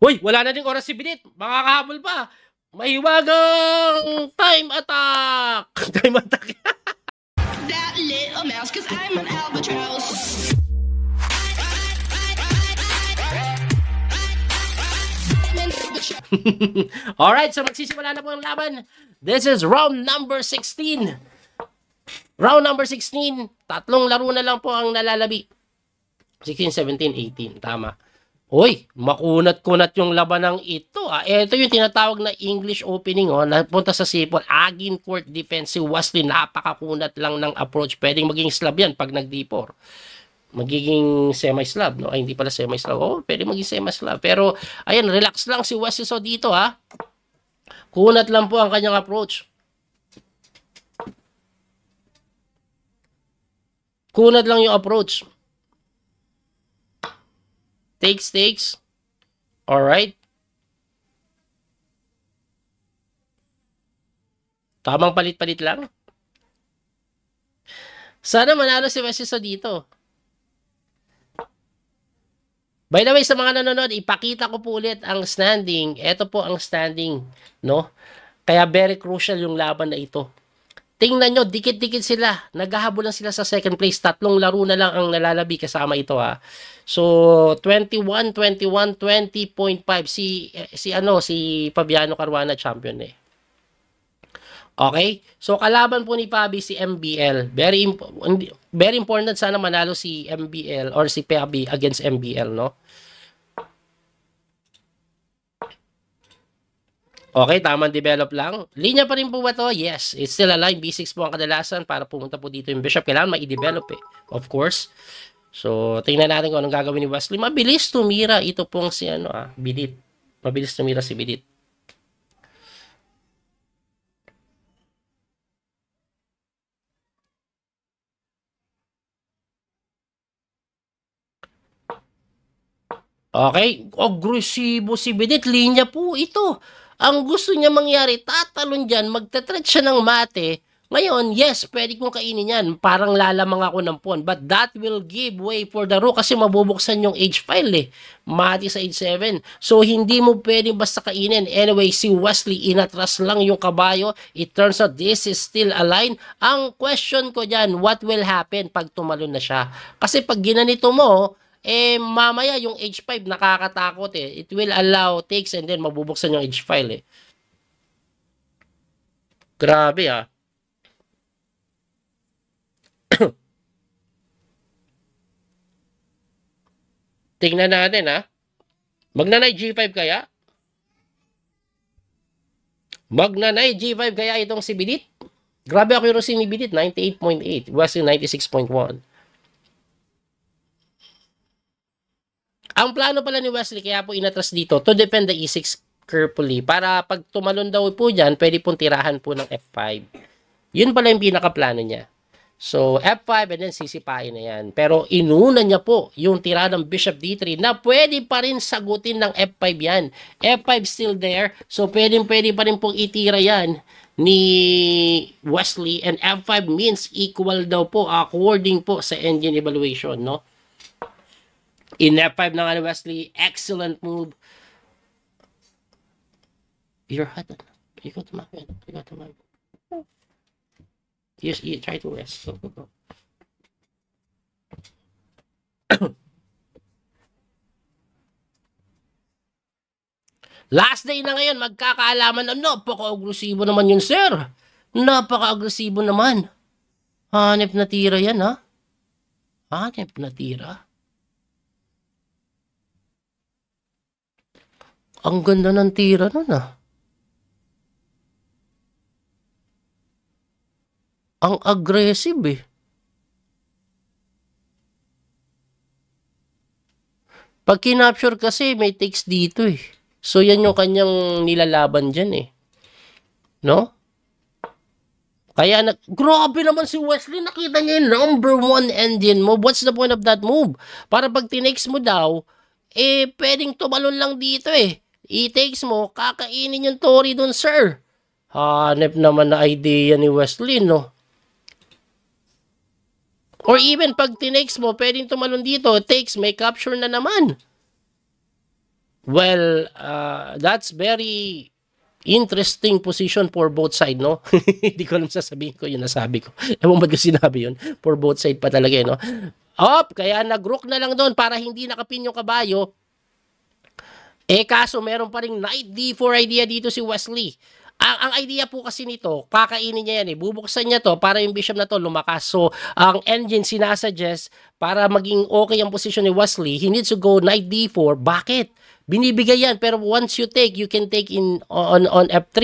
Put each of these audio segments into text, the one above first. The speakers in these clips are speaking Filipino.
Hoy, wala na ding oras si Binit. Makakahabol pa. Mahiwagang time attack. Time attack. That little mouse, cause I'm an albatross. Alright, so magsisimula na po ang laban. This is round number 16. Round number 16. Tatlong laro na lang po ang nalalabi. 16, 17, 18. Tama. Uy, makunat-kunat yung labanang ito. Ito yung tinatawag na English opening. Napunta sa Sipol. Agincourt defense. Si Wesley, napakakunat lang ng approach. Pwedeng maging slab yan pag nag-D4. Magiging semi-slab. No? Ay, hindi pala semi-slab. Pwedeng maging semi-slab. Pero, ayan, relax lang si Wesley so dito, ha. Kunat lang po ang kanyang approach. Kunat lang yung approach. Takes. Alright. Tamang palit-palit lang. Sana manalo si Wesley so dito. By the way, sa mga nanonood, ipakita ko po ulit ang standing. Ito po ang standing, no? Kaya very crucial yung laban na ito. Tingnan nyo, dikit-dikit sila. Naghahabol lang sila sa second place. Tatlong laro na lang ang nalalabi kasama ito, ha. So, 21, 20.5. Si Fabiano Caruana champion eh. Okay? So, kalaban po ni Fabi si MBL. Very important sana manalo si MBL or si Fabi against MBL, no? Okay, tamang develop lang. Linya pa rin po ba to? Yes. It's still aligned. B6 po ang kadalasan para pumunta po dito yung bishop. Kailangan ma-i-develop eh. Of course. So, tingnan natin kung anong gagawin ni Wesley. Mabilis tumira. Ito pong si Bidit. Mabilis tumira si Bidit. Okay, agresibo si Bidit. Linya po ito. Ang gusto niya mangyari, tatalon dyan, magtatreat siya ng mate. Ngayon, yes, pwede kong kainin yan. Parang lalamang ako ng pawn. But that will give way for the rook kasi mabubuksan yung h-file eh. Mate sa h7. So, hindi mo pwedeng basta kainin. Anyway, si Wesley, inatras lang yung kabayo. It turns out this is still a line. Ang question ko dyan, what will happen pag tumalon na siya? Kasi pag ginanito mo, mamaya yung h5 nakakatakot eh. It will allow takes and then mabubuksan yung h-file eh. Grabe ah. Tingnan natin ha. Magnanay g5 kaya? Magnanay g5 kaya itong si Bidit? Grabe accuracy ni Bidit, 98.8. Wesley 96.1. Ang plano pala ni Wesley, kaya po inatras dito, to defend the e6 carefully. Para pag tumalon daw po dyan, pwede pong tirahan po ng f5. Yun pala yung pinakaplano niya. So, f5 and then sisipain na yan. Pero inuna niya po yung tira ng bishop d3 na pwede pa rin sagutin ng f5 yan. f5 still there. So, pwede pa rin pong itira yan ni Wesley. And f5 means equal daw po according po sa engine evaluation, no? In F5 na nga ni Wesley, excellent move. You're hot. You got to move. You try to rest. Go. Last day na ngayon, magkakaalaman na, napaka-agresibo naman yun, sir. Napaka-agresibo naman. Hanep na tira yan, ha? Hanep na tira. Ang ganda ng tira nun ah. Ang aggressive eh. Pag kinapture kasi may takes dito eh. So yan yung kanyang nilalaban dyan eh. No? Kaya grabe naman si Wesley, nakita niya yung number 1 engine move. What's the point of that move? Para pag tinakes mo daw, pwedeng tumalon lang dito eh. I-takes mo, kakainin yung Tory dun, sir. Hanep naman na idea ni Wesley, no? Or even pag tinakes mo, pwedeng tumalon dito, takes, may capture na naman. Well, that's very interesting position for both side, no? Hindi ko alam sasabihin ko yung nasabi ko. Ewan ba't ko sinabi yun? For both side pa talaga, no? Kaya nag-rook na lang doon para hindi nakapin yung kabayo. Kaso meron pa ring knight d4 idea dito si Wesley. Ang idea po kasi nito, kakainin niya yan eh. Bubuksan niya to para yung bishop na to lumakas. So, ang engine sinasuggest para maging okay ang position ni Wesley, he needs to go knight d4. Bakit? Binibigay yan, pero once you take, you can take on f3.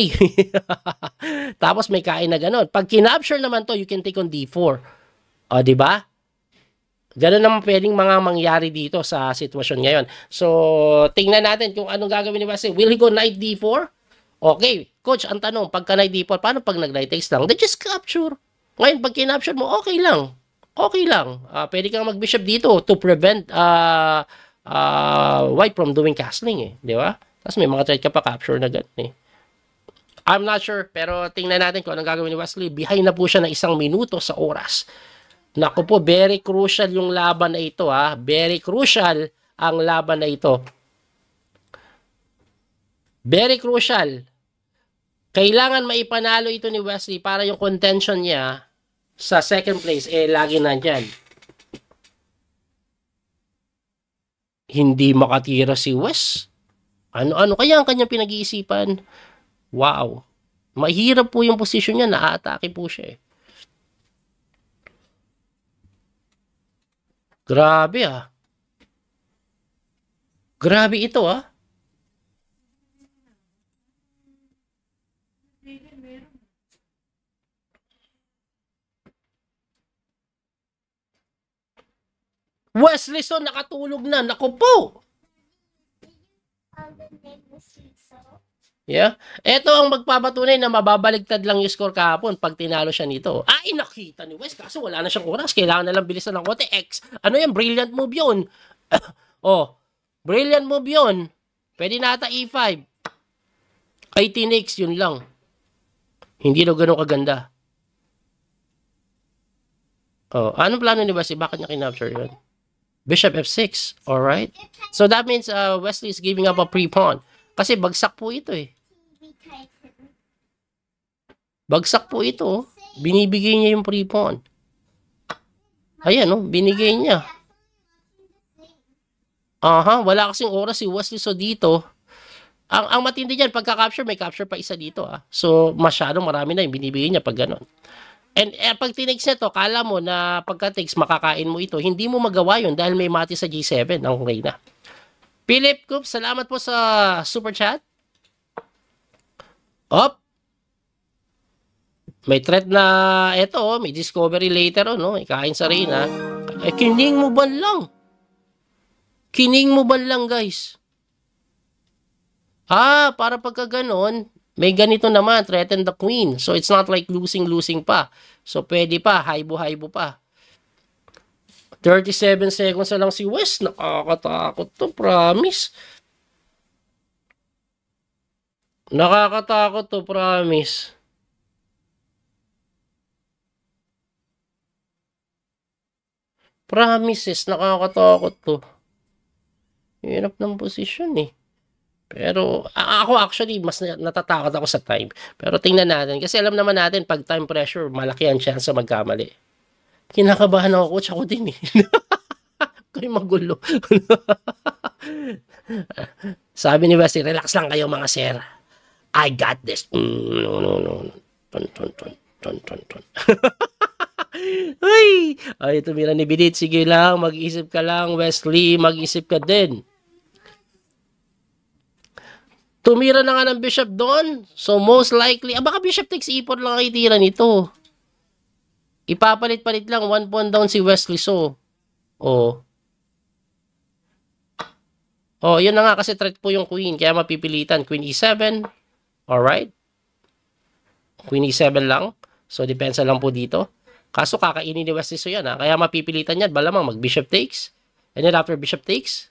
Tapos may kain na ganun. Pag kinapture naman to, you can take on d4. O, di ba? Ganun naman pwedeng mga mangyari dito sa sitwasyon ngayon. So, tingnan natin kung anong gagawin ni Wesley. Will he go knight d4? Okay, coach, ang tanong, pagka knight d4, paano pag nag-knight takes lang? Then just capture. Ngayon, pag kinapture mo, okay lang. Okay lang. Pwede kang mag-bishop dito to prevent white from doing castling eh. Di ba? Tapos may mga threat ka pa capture na ganun eh. I'm not sure, pero tingnan natin kung anong gagawin ni Wesley. Behind na po siya ng 1 minuto sa oras. Naku po, very crucial yung laban na ito ha. Very crucial ang laban na ito. Very crucial. Kailangan maipanalo ito ni Wesley para yung contention niya sa second place, lagi nandyan. Hindi makatira si Wes. Ano kaya ang kanyang pinag-iisipan? Wow. Mahirap po yung position niya, na-atake po siya eh. Grabe ah. Grabe ito ah. Wesley So nakatulog na. Naku po. Yeah. Ito ang magpapatunay na mababaligtad lang yung score kahapon pag tinalo siya nito. Ay, nakita ni Wes. Kaso wala na siyang oras. Kailangan na lang bilisan ng konti. Ano yan? Brilliant move yun. Brilliant move yun. Pwede na ata E5. 18x, yun lang. Hindi na ganun kaganda. Anong plano ni Wesley? Bakit niya kinapture yun? Bishop F6. Alright. So that means Wesley is giving up a pre-pawn. Kasi bagsak po ito eh. Bagsak po ito. Binibigay niya yung pre-pawn. Ayan binigay niya. Wala kasing oras si Wesley So dito. Ang matindi dyan, pagka-capture, may capture pa isa dito So, masyadong marami na yung binibigay niya pag ganon. And pag tinex niya to, kala mo na pagka-takes, makakain mo ito. Hindi mo magawa yun dahil may mati sa G7 ang Reyna. Philip Coops, salamat po sa super chat. May threat na may discovery later ikain sa Reyna. Kining mo ban lang? Kining mo ban lang, guys? Para pagka ganon, may ganito naman, threaten the queen. So, it's not like losing pa. So, pwede pa, haibo pa. 37 seconds na lang si Wes. Nakakatakot to, promise. Nakakatakot to, promise. Promises, nakakatakot to. Hirap ng posisyon eh. Pero ako actually mas natatakot ako sa time. Pero tingnan natin kasi alam naman natin pag time pressure malaki ang chance sa magkamali. Kinakabahan ako, coach, ako din eh. Kayo magulo. Sabi ni Wesley, relax lang kayo mga sir. I got this. No. Ton. Ay, tumira ni Bidit. Sige lang, mag-isip ka lang, Wesley. Mag-isip ka din. Tumira na nga ng bishop doon. So, most likely, baka bishop takes e4 lang ang itira nito. Ipapalit-palit lang. 1 pawn down si Wesley So. Yun na nga kasi threat po yung queen. Kaya mapipilitan. Queen e7. Alright. Queen e7 lang. So, depensa lang po dito. Kaso kakainin ni Wesley So yan Kaya mapipilitan yan. Balamang mag-bishop takes. And then after bishop takes,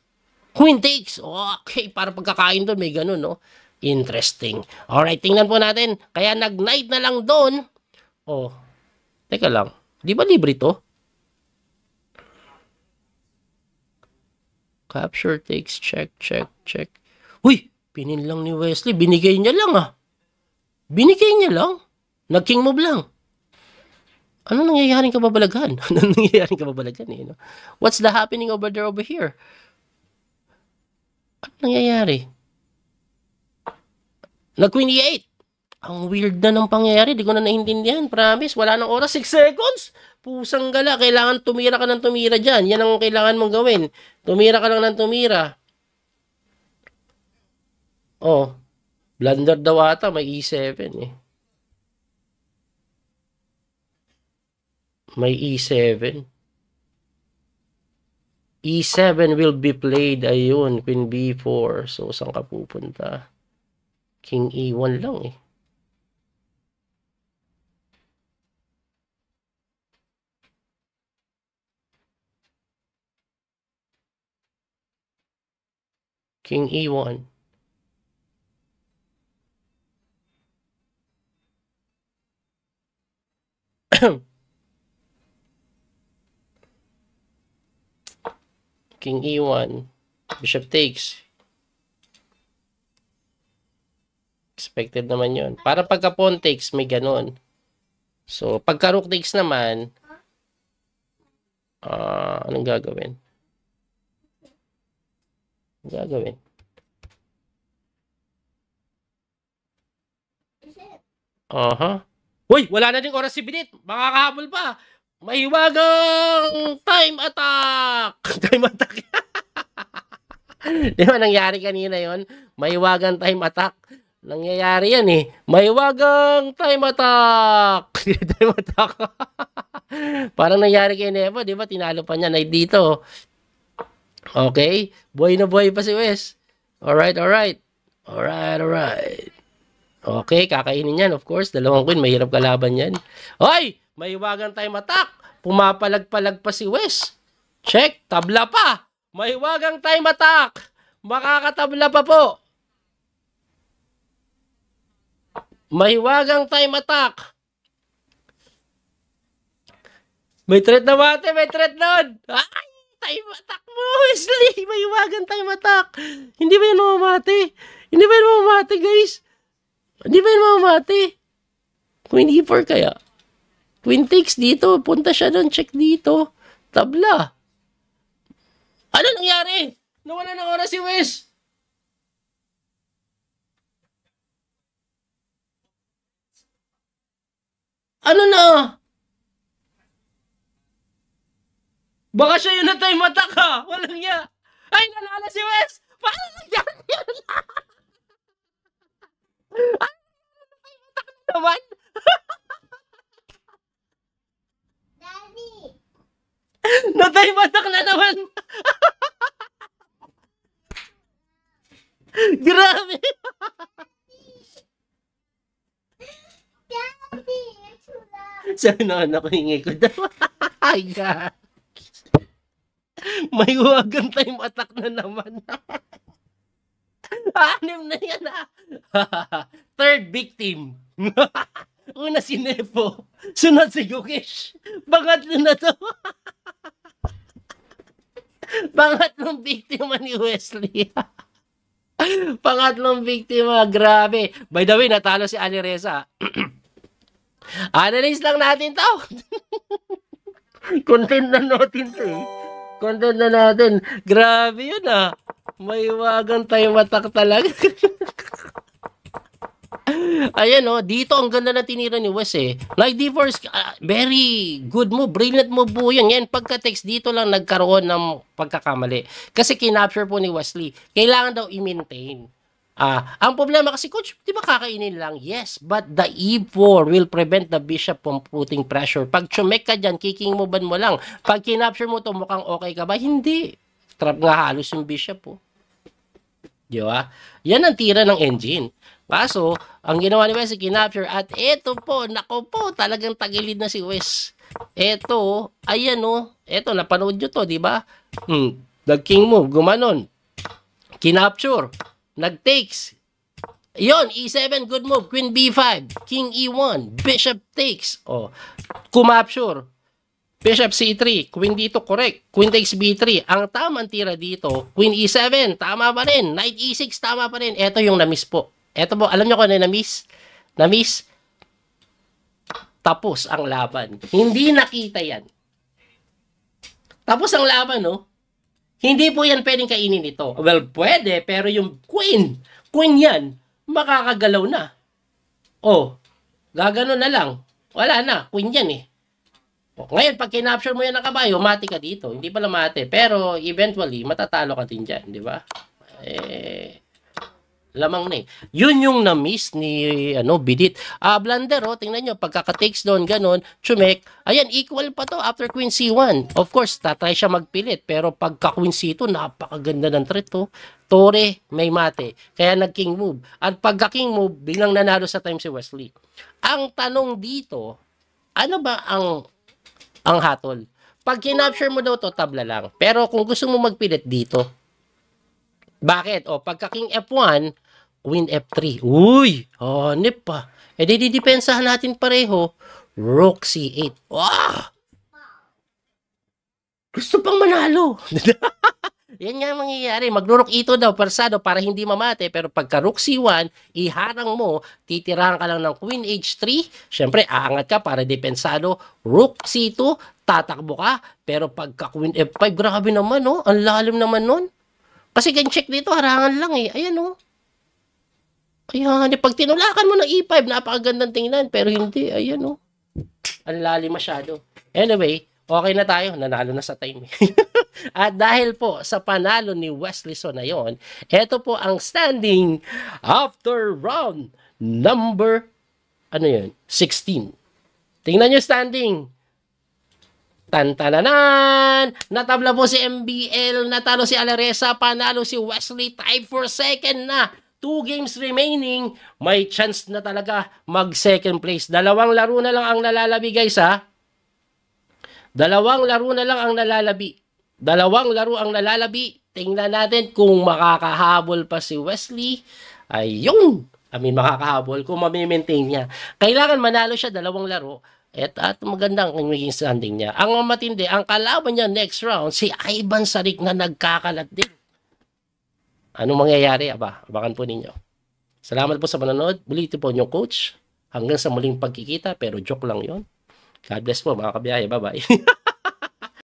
queen takes. Okay, para pagkakain doon may ganun, Interesting. Alright, tingnan po natin. Kaya nag-knight na lang doon. Teka lang. Di ba libre to? Capture takes, check. Huy, pinin lang ni Wesley. Binigay niya lang ah. Binigay niya lang. Nag-king move lang. Ano nangyayaring kababalaghan? Ano nangyayaring kababalaghan eh? No? What's the happening over there over here? Ano nangyayari? Nag-queen e8. Ang weird na ng pangyayari. Di ko na naintindihan. Promise. Wala nang oras. 6 seconds. Pusang gala. Kailangan tumira ka ng tumira dyan. Yan ang kailangan mong gawin. Tumira ka lang ng tumira. Oh. Blunder daw ata. May e7 eh. May e7. E7 will be played. Ayun. Queen b4. So, saan ka pupunta? King e1 lang eh. King e1. King e1. Bishop takes. Expected naman yon. Para pagka pawn takes, may ganon. So, pagka rook takes naman, anong gagawin? Gagawin. Uy, wala na ding oras si Binit. Makakahabol pa. Mahiwagang time attack. Time attack. Di ba nangyari kanina yon? Mahiwagang time attack. Nangyayari yan eh. Mahiwagang time attack. Time attack. Parang nangyari kay Nevo. Di ba? Tinalo pa niya na dito. Okay. Buhay na buhay pa si Wes. Alright, alright. Alright, alright. Okay, kakainin yan, of course. Dalawang queen, mahirap kalaban yan. Hoy! Mahiwagang time attack. Pumapalag-palag pa si Wes. Check, tabla pa. Mahiwagang time attack. Makakatabla pa po. Mahiwagang time attack. May threat na mate, may threat nun. Ay, time attack mo, Wesley. Mahiwagang time attack. Hindi ba yan mamamate? Hindi ba yan mamamate, guys? Hindi ba yan mamamate? Queen e4 kaya? Queen takes dito. Punta siya doon. Check dito. Tabla. Ano nangyari? Nawala ng oras si Wes. Ano na? Baka siya yun na time attack ha. Walang niya. Ay, nanala si Wes. Paano nangyari yun? Ay, time attack na naman. Daddy! Na time attack na naman. Grabe. Daddy! It's loud. Sabi na anak ko, hingi ko daw. Ay, God. May huwagang time attack na naman. Anim na yan ah. Third victim. Una si Nepo. Sunod si Gukish. Pangatlo na to. Pangatlong biktima ni Wesley. Pangatlong biktima. Grabe. By the way, natalo si Ali Reza. Analyze lang natin to. Content na natin to eh. Content na natin. Grabe yun ah. May wagang time attack talaga. Ayan oh, dito ang ganda na tinira ni Wes eh. Like D4 is very good move, brilliant move po yan. Yan, pagka-text dito lang nagkaroon ng pagkakamali. Kasi kinapture po ni Wesley. Kailangan daw i-maintain. Ang problema kasi, coach, di ba kakainin lang? Yes, but the E4 will prevent the bishop from putting pressure. Pag chumek ka dyan, kicking movean mo lang. Pag kinapture mo to, mukhang okay ka ba? Hindi. Trap nga halos yung bishop po. Di ba? Yan ang tira ng engine. Kaso, ang ginawa ni Wes, kinapture. At eto po, nako po, talagang tagilid na si Wes. Eto, ayan o. Eto, napanood nyo to, di ba? Nag-king move, gumanon. Kinapture. Nag-takes. Yon, E7, good move. Queen B5. King E1. Bishop takes. Oh, kumapture. Bishop C3, Queen dito, correct. Queen takes B3. Ang tamang tira dito, Queen E7, tama pa rin. Knight E6, tama pa rin. Ito yung na-miss po. Ito po, alam nyo kung ano yung na-miss? Na-miss? Tapos ang laban. Hindi nakita yan. Tapos ang laban, no? Hindi po yan pwedeng kainin ito. Well, pwede, pero yung queen yan, makakagalaw na. Oh, gagano na lang. Wala na, queen yan eh. Ngayon, pag kinapture mo yan ng kabayo, mati ka dito. Hindi pala mati. Pero, eventually, matatalo ka din dyan. Di ba? Lamang na eh. Yun yung na-miss ni, Bidit. Blunder, tingnan nyo, pagkaka-takes doon, ganon, chumek. Ayan, equal pa to after Queen C1. Of course, tatry siya magpilit. Pero pagka Queen C2, napakaganda ng threat to. Tore, may mate. Kaya nag-king move. At pagka-king move, biglang nanalo sa time si Wesley. Ang tanong dito, ano ba ang hatol? Pag kinapture mo daw to, tabla lang. Pero kung gusto mo magpilit dito, bakit? O, pagka king F1, Queen F3. Uy! Hanip pa. Didepensahan natin pareho. Rook C8. Wow! Gusto pang manalo. Yan nga mangyayari. Magro-rook ito daw, persado, para hindi mamate. Pero pagka rook C1, iharang mo, titirahan ka lang ng Queen H3. Siyempre, aangat ka para depensado. Rook C2, tatakbo ka. Pero pagka Queen F5, grabe naman, no? Ang lalim naman nun. Kasi gan check dito, harangan lang eh. Ayan, no? Ayan, pag tinulakan mo ng E5, napakagandang tingnan. Pero hindi, ayan, no? Ang lalim masyado. Anyway, okay na tayo. Nanalo na sa time. At dahil po sa panalo ni Wesley So na yon, ito po ang standing after round number 16. Tingnan nyo standing. Tantananan! Natabla po si MBL, natalo si Alaresa, panalo si Wesley, tied for second na. 2 games remaining, may chance na talaga mag second place. Dalawang laro na lang ang nalalabi, guys, ha? Dalawang laro na lang ang nalalabi. Dalawang laro ang nalalabi. Tingnan natin kung makakahabol pa si Wesley. Ayun! Makakahabol kung mamimaintain niya. Kailangan manalo siya dalawang laro. At magandang magiging standing niya. Ang matindi, ang kalaban niya next round, si Ivan Sarik na nagkakalat din. Anong mangyayari? Abakan po ninyo. Salamat po sa panonood. Muli ito po yung coach. Hanggang sa muling pagkikita, pero joke lang yon. God bless po mga kabiyahe. Bye-bye.